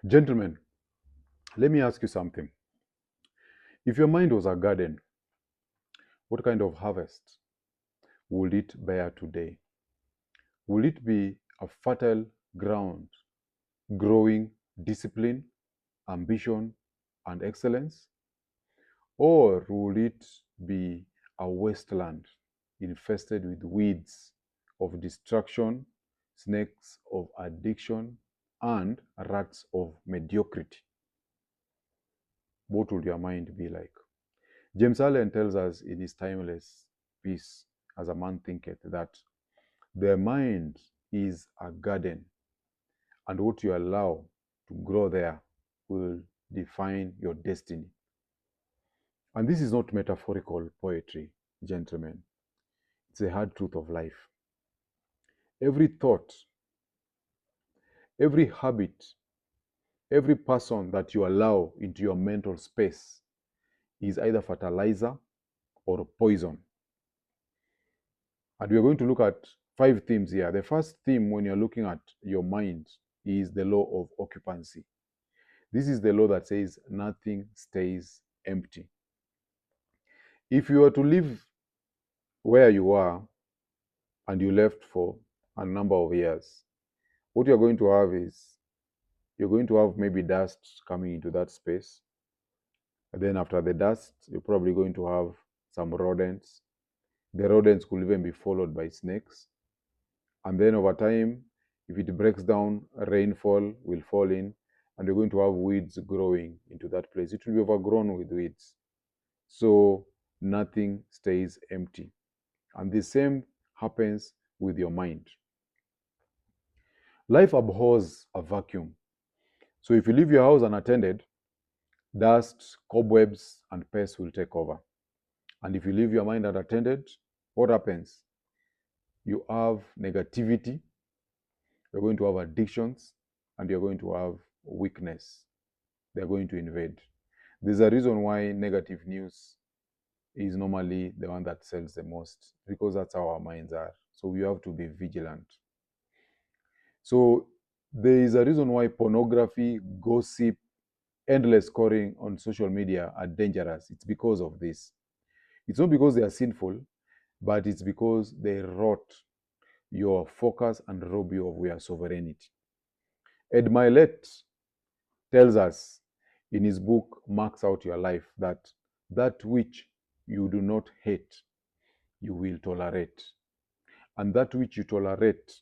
Gentlemen, let me ask you something. If your mind was a garden, what kind of harvest would it bear today? Will it be a fertile ground, growing discipline, ambition, and excellence? Or will it be a wasteland infested with weeds of destruction, snakes of addiction, and rats of mediocrity? What would your mind be like? James Allen tells us in his timeless piece, As a Man Thinketh, that the mind is a garden, and what you allow to grow there will define your destiny. And this is not metaphorical poetry, gentlemen. It's a hard truth of life. Every thought, every habit, every person that you allow into your mental space is either fertilizer or poison. And we're going to look at 5 themes here. The first theme, when you're looking at your mind, is the law of occupancy. This is the law that says nothing stays empty. If you were to live where you are and you left for a number of years, what you're going to have is you're going to have maybe dust coming into that space. And then after the dust, you're probably going to have some rodents. The rodents could even be followed by snakes. And then over time, if it breaks down, rainfall will fall in, and you're going to have weeds growing into that place. It will be overgrown with weeds. So nothing stays empty. And the same happens with your mind. Life abhors a vacuum. So if you leave your house unattended, dust, cobwebs, and pests will take over. And if you leave your mind unattended, what happens? You have negativity, you're going to have addictions, and you're going to have weakness. They're going to invade. There's a reason why negative news is normally the one that sells the most, because that's how our minds are. So you have to be vigilant. So there is a reason why pornography, gossip, endless scoring on social media are dangerous. It's because of this. It's not because they are sinful, but it's because they rot your focus and rob you of your sovereignty. Ed Milet tells us in his book, Marks Out Your Life, that which you do not hate, you will tolerate. And that which you tolerate,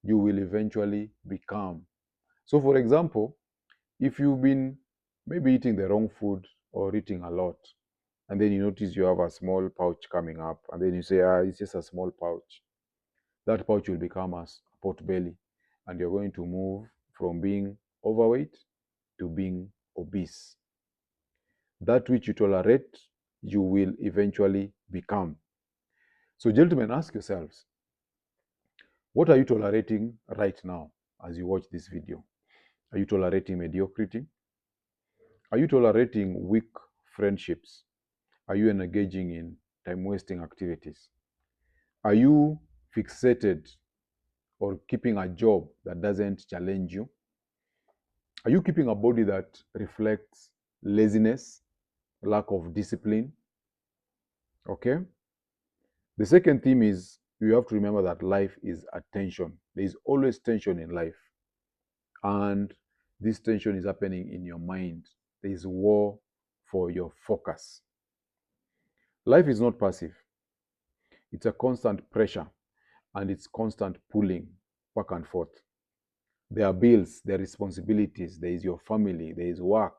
you will eventually become. So, for example, if you've been maybe eating the wrong food or eating a lot, and then you notice you have a small pouch coming up, and then you say, it's just a small pouch. That pouch will become a pot belly, and you're going to move from being overweight to being obese. That which you tolerate, you will eventually become. So, gentlemen, ask yourselves, what are you tolerating right now as you watch this video? Are you tolerating mediocrity? Are you tolerating weak friendships? Are you engaging in time-wasting activities? Are you fixated or keeping a job that doesn't challenge you? Are you keeping a body that reflects laziness, lack of discipline? Okay? The second theme is you have to remember that life is a tension. There is always tension in life. And this tension is happening in your mind. There is war for your focus. Life is not passive. It's a constant pressure, and it's constant pulling back and forth. There are bills, there are responsibilities, there is your family, there is work.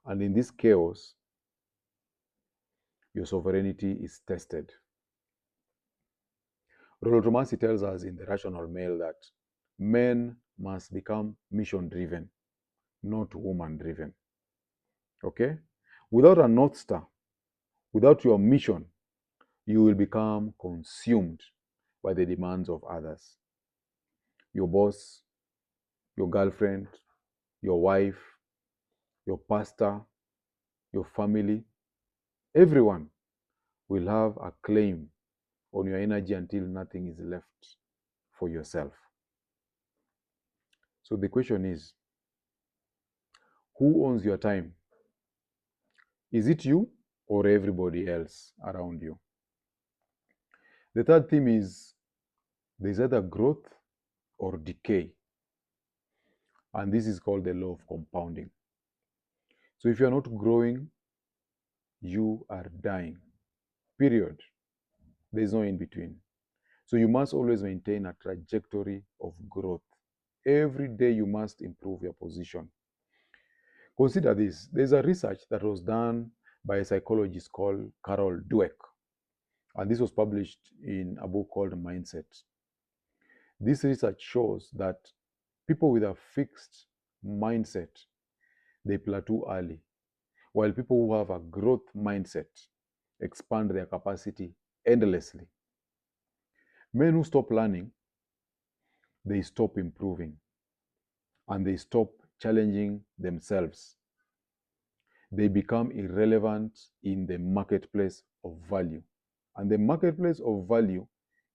And in this chaos, your sovereignty is tested. Rollo Tomassi tells us in The Rational Male that men must become mission-driven, not woman-driven. Okay? Without a North Star, without your mission, you will become consumed by the demands of others. Your boss, your girlfriend, your wife, your pastor, your family, everyone will have a claim on your energy until nothing is left for yourself. So the question is, Who owns your time? Is it you or everybody else around you? The third theme is there's either growth or decay. And this is called the law of compounding. So if you're not growing, you are dying. Period. There's no in between. So you must always maintain a trajectory of growth. Every day you must improve your position. Consider this. There's a research that was done by a psychologist called Carol Dweck. And this was published in a book called Mindset. This research shows that people with a fixed mindset, they plateau early, while people who have a growth mindset expand their capacity endlessly. Men who stop learning, they stop improving and they stop challenging themselves. They become irrelevant in the marketplace of value. And the marketplace of value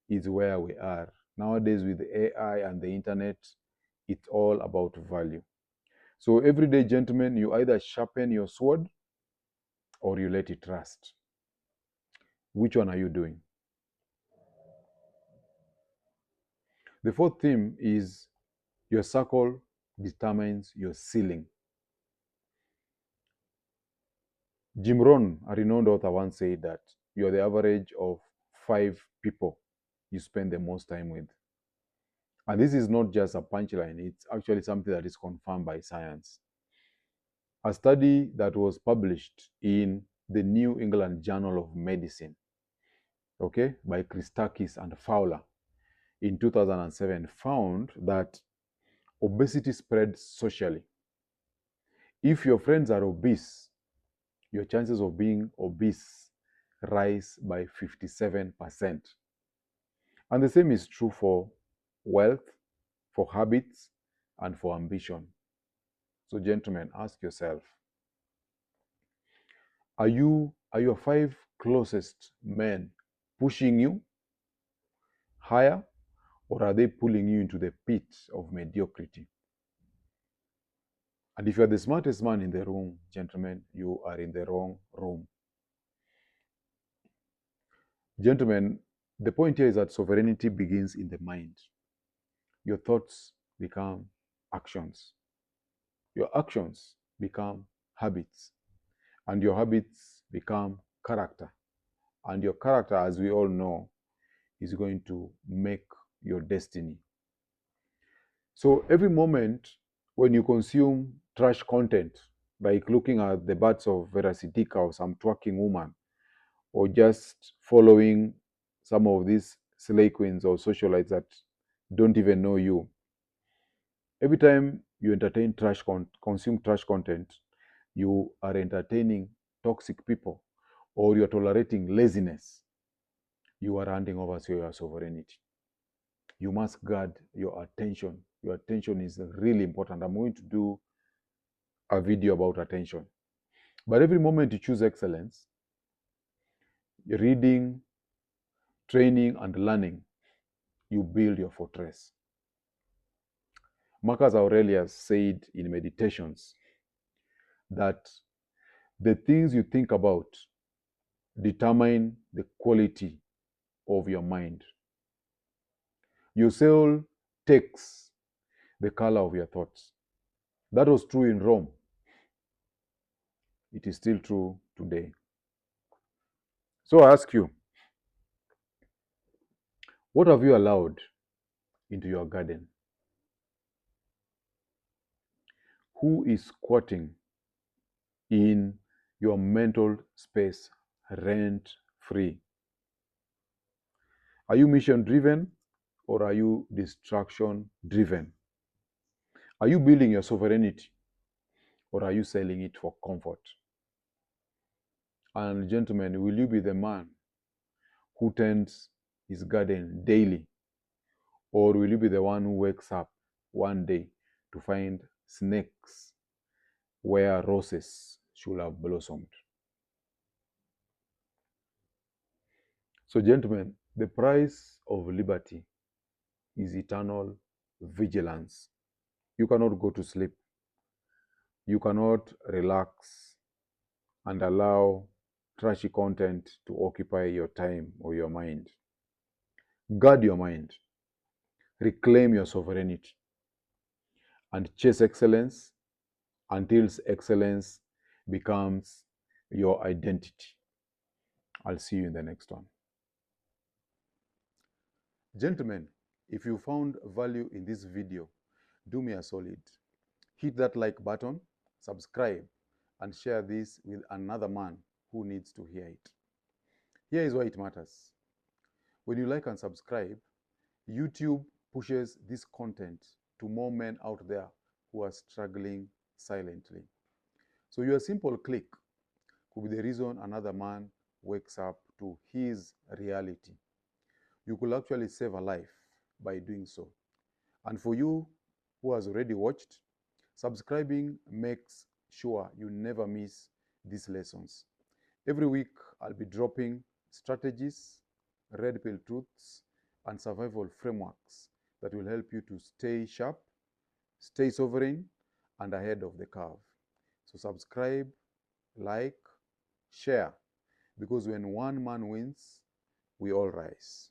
is where we are. Nowadays, with AI and the internet, it's all about value. So every day, gentlemen, you either sharpen your sword or you let it rust. Which one are you doing? The fourth theme is your circle determines your ceiling. Jim Rohn, a renowned author, once said that you're the average of 5 people you spend the most time with. And this is not just a punchline, it's actually something that is confirmed by science. A study that was published in the New England Journal of Medicine, okay, by Christakis and Fowler in 2007 found that obesity spreads socially. If your friends are obese, your chances of being obese rise by 57%. And the same is true for wealth, for habits, and for ambition. So, gentlemen, ask yourself, are your 5 closest men pushing you higher, or are they pulling you into the pit of mediocrity? And if you're the smartest man in the room, gentlemen, you are in the wrong room. Gentlemen, the point here is that sovereignty begins in the mind. Your thoughts become actions. Your actions become habits. And your habits become character. And your character, as we all know, is going to make your destiny. So every moment when you consume trash content, like looking at the butts of Vera Sidika or some twerking woman, or just following some of these slay queens or socialites that don't even know you, every time you entertain consume trash content, you are entertaining toxic people, or you're tolerating laziness. You are handing over to your sovereignty. You must guard your attention. Your attention is really important. I'm going to do a video about attention. But every moment you choose excellence, reading, training, and learning, you build your fortress. Marcus Aurelius said in Meditations that the things you think about determine the quality of your mind. Your soul takes the color of your thoughts. That was true in Rome. It is still true today. So I ask you, what have you allowed into your garden? Who is squatting in your mental space rent free? Are you mission driven or are you distraction driven? Are you building your sovereignty or are you selling it for comfort? And gentlemen, will you be the man who tends his garden daily, or will you be the one who wakes up one day to find snakes where roses should have blossomed? So, gentlemen, the price of liberty is eternal vigilance. You cannot go to sleep You cannot relax and allow trashy content to occupy your time or your mind. Guard your mind, reclaim your sovereignty, and chase excellence until excellence becomes your identity. I'll see you in the next one. Gentlemen, if you found value in this video, do me a solid. Hit that like button, subscribe, and share this with another man who needs to hear it. Here is why it matters. When you like and subscribe, YouTube pushes this content to more men out there who are struggling silently. So your simple click could be the reason another man wakes up to his reality. You could actually save a life by doing so. And for you who has already watched, subscribing makes sure you never miss these lessons. Every week, I'll be dropping strategies, red pill truths, and survival frameworks that will help you to stay sharp, stay sovereign, and ahead of the curve. So subscribe, like, share, because when one man wins, we all rise.